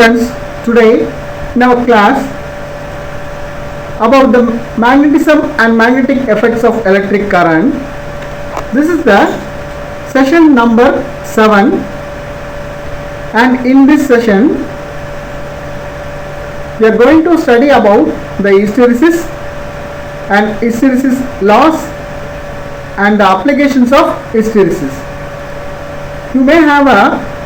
students, today in our class about the magnetism and magnetic effects of electric current. This is the session number 7, and in this session we are going to study about the hysteresis and hysteresis laws and the applications of hysteresis. You may have a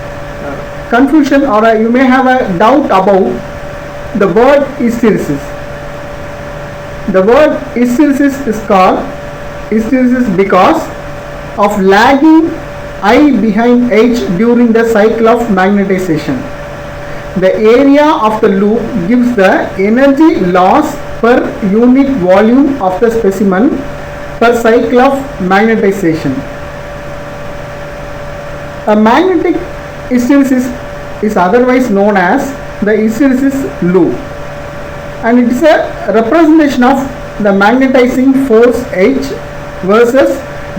confusion or you may have a doubt about the word hysteresis. The word hysteresis is called hysteresis because of lagging I behind H during the cycle of magnetization. The area of the loop gives the energy loss per unit volume of the specimen per cycle of magnetization. A magnetic hysteresis is otherwise known as the hysteresis loop, and it is a representation of the magnetizing force H versus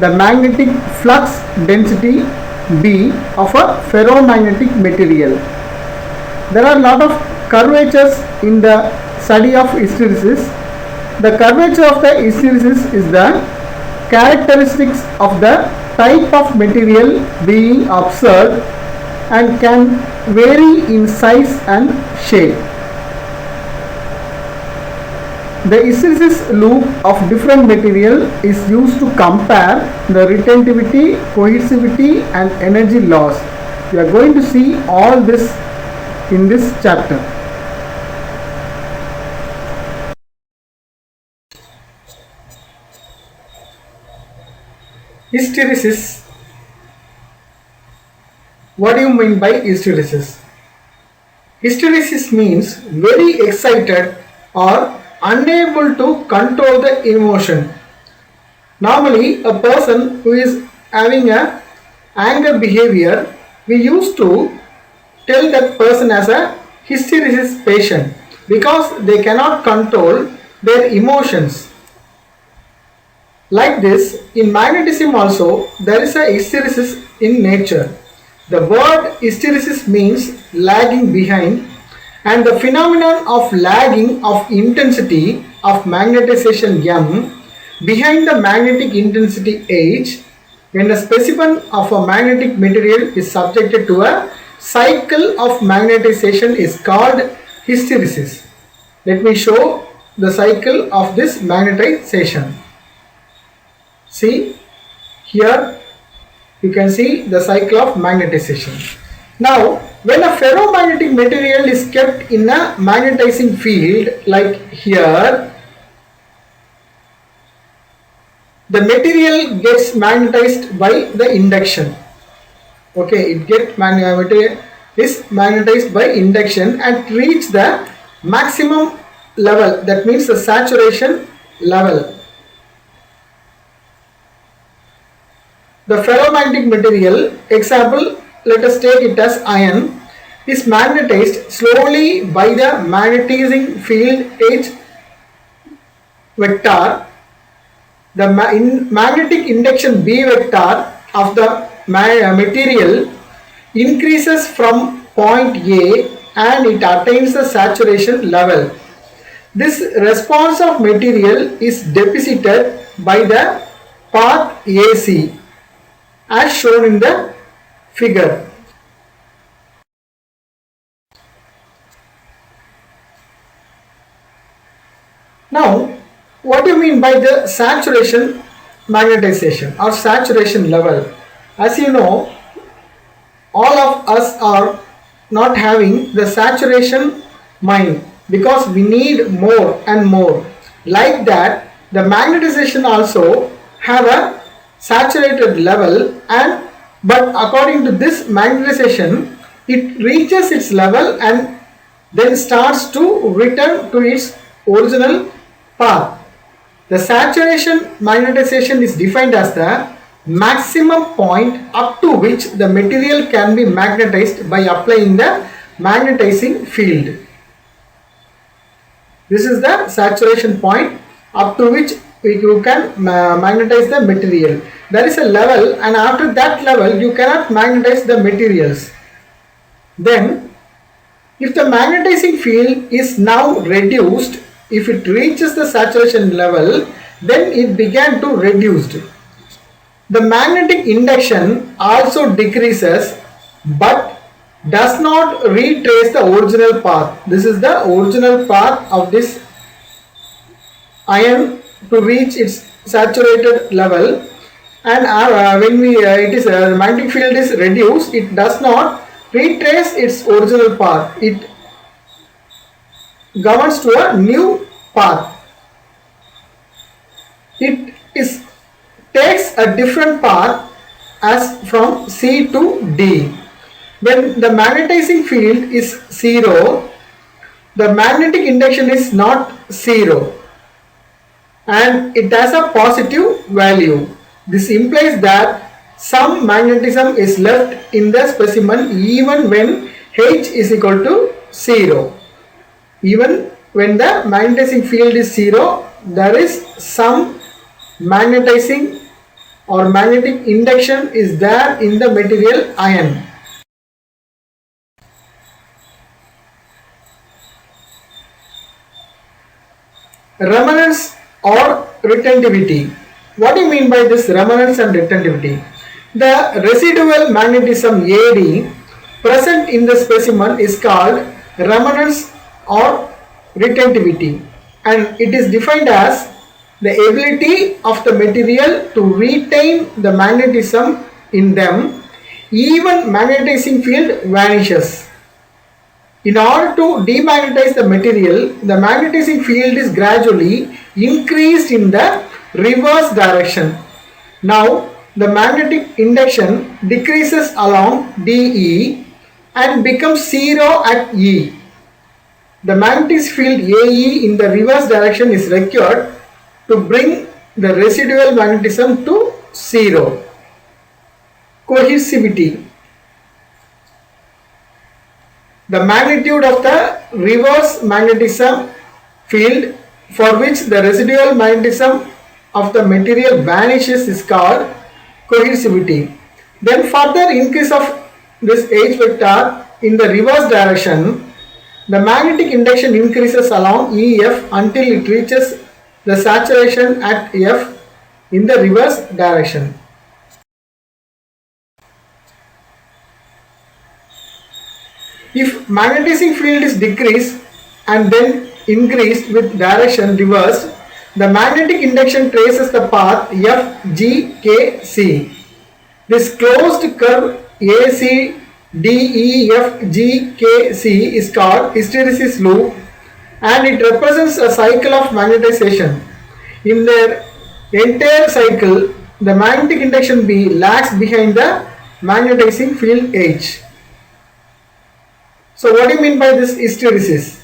the magnetic flux density B of a ferromagnetic material. There are a lot of curvatures in the study of hysteresis. The curvature of the hysteresis is the characteristics of the type of material being observed and can vary in size and shape. The hysteresis loop of different material is used to compare the retentivity, cohesivity and energy loss. We are going to see all this in this chapter. Hysteresis. What do you mean by hysteresis? Hysteresis means very excited or unable to control the emotion. Normally, a person who is having a anger behavior, we used to tell that person as a hysteresis patient because they cannot control their emotions. Like this, in magnetism also, there is a hysteresis in nature. The word hysteresis means lagging behind, and the phenomenon of lagging of intensity of magnetization M behind the magnetic intensity H when a specimen of a magnetic material is subjected to a cycle of magnetization is called hysteresis. Let me show the cycle of this magnetization. See, here you can see the cycle of magnetization. Now, when a ferromagnetic material is kept in a magnetizing field like here, the material gets magnetized by the induction. Okay, it gets material is magnetized by induction and reach the maximum level, that means the saturation level. The ferromagnetic material, example, let us take it as iron, is magnetized slowly by the magnetizing field H vector. The magnetic induction B vector of the material increases from point A and it attains the saturation level. This response of material is deposited by the path AC as shown in the figure. Now, what do you mean by the saturation magnetization or saturation level? As you know, all of us are not having the saturation mind because we need more and more. Like that, the magnetization also have a saturated level, and but according to this magnetization, it reaches its level and then starts to return to its original path. The saturation magnetization is defined as the maximum point up to which the material can be magnetized by applying the magnetizing field. This is the saturation point up to which you can magnetize the material. There is a level, and after that level you cannot magnetize the materials. Then If the magnetizing field is now reduced, if it reaches the saturation level, then it began to reduce. The magnetic induction also decreases but does not retrace the original path. This is the original path of this ion to reach its saturated level, and when it is the magnetic field is reduced, it does not retrace its original path. It governs to a new path. It is takes a different path as from C to D. When the magnetizing field is zero, the magnetic induction is not zero and it has a positive value. This implies that some magnetism is left in the specimen even when H is equal to 0. Even when the magnetizing field is 0, there is some magnetizing or magnetic induction is there in the material ion. Remanence or retentivity. What do you mean by this remanence and retentivity? The residual magnetism AD present in the specimen is called remanence or retentivity, and it is defined as the ability of the material to retain the magnetism in them even magnetizing field vanishes. In order to demagnetize the material, the magnetizing field is gradually increased in the reverse direction. Now, the magnetic induction decreases along DE and becomes 0 at E. The magnetic field AE in the reverse direction is required to bring the residual magnetism to 0. Cohesivity. The magnitude of the reverse magnetism field for which the residual magnetism of the material vanishes is called cohesivity. Then further increase of this H vector in the reverse direction, the magnetic induction increases along EF until it reaches the saturation at F in the reverse direction. If magnetizing field is decreased and then increased with direction reversed, the magnetic induction traces the path FGKC. This closed curve ACDEFGKC is called hysteresis loop, and it represents a cycle of magnetization. In their entire cycle, the magnetic induction B lags behind the magnetizing field H. So what do you mean by this hysteresis?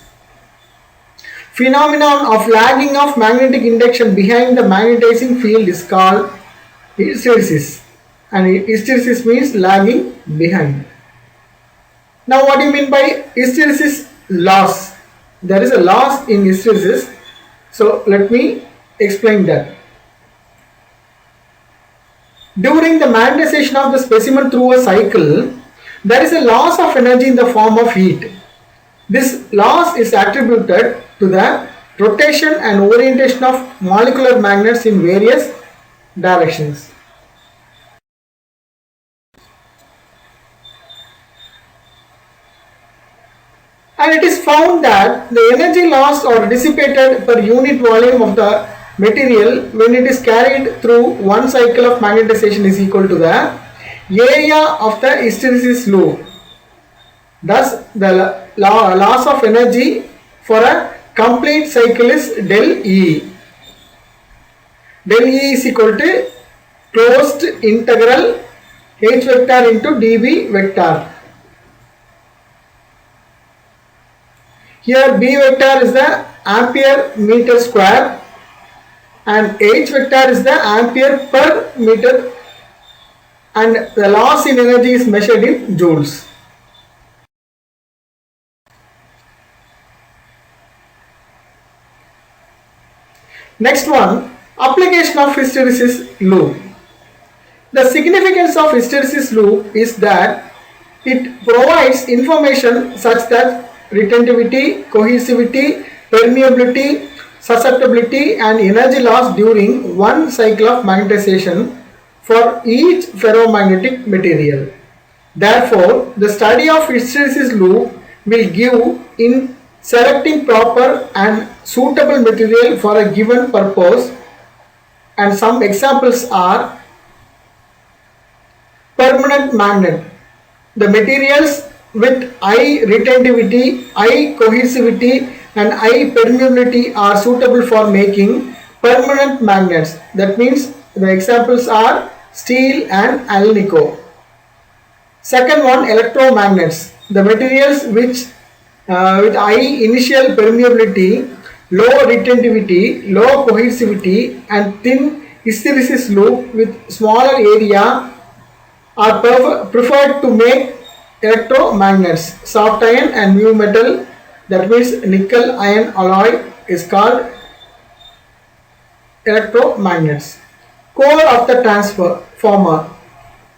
Phenomenon of lagging of magnetic induction behind the magnetizing field is called hysteresis, and hysteresis means lagging behind. Now what do you mean by hysteresis loss? There is a loss in hysteresis, so let me explain that. During the magnetization of the specimen through a cycle, there is a loss of energy in the form of heat. This loss is attributed to the rotation and orientation of molecular magnets in various directions. And it is found that the energy lost or dissipated per unit volume of the material when it is carried through one cycle of magnetization is equal to the area of the hysteresis loop. Thus, the loss of energy for a complete cycle is del E. Del E is equal to closed integral H vector into dB vector. Here B vector is the ampere meter square and H vector is the ampere per meter, and the loss in energy is measured in joules. Next one, application of hysteresis loop. The significance of hysteresis loop is that it provides information such that retentivity, cohesivity, permeability, susceptibility and energy loss during one cycle of magnetization for each ferromagnetic material. Therefore, the study of hysteresis loop will give in selecting proper and suitable material for a given purpose, and some examples are permanent magnet. The materials with high retentivity, high cohesivity and high permeability are suitable for making permanent magnets. That means the examples are steel and alnico. Second one, electromagnets. The materials which with high initial permeability, low retentivity, low cohesivity and thin hysteresis loop with smaller area are preferred to make electromagnets. Soft iron and mu metal, that means nickel iron alloy, is called electromagnets. Core of the transformer.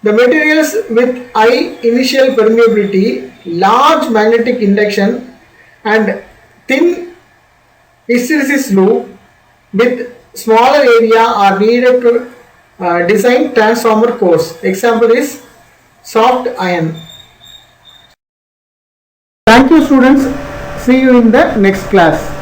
The materials with high initial permeability, large magnetic induction and thin hysteresis loop with smaller area are needed to design transformer cores. Example is soft iron. Thank you students. See you in the next class.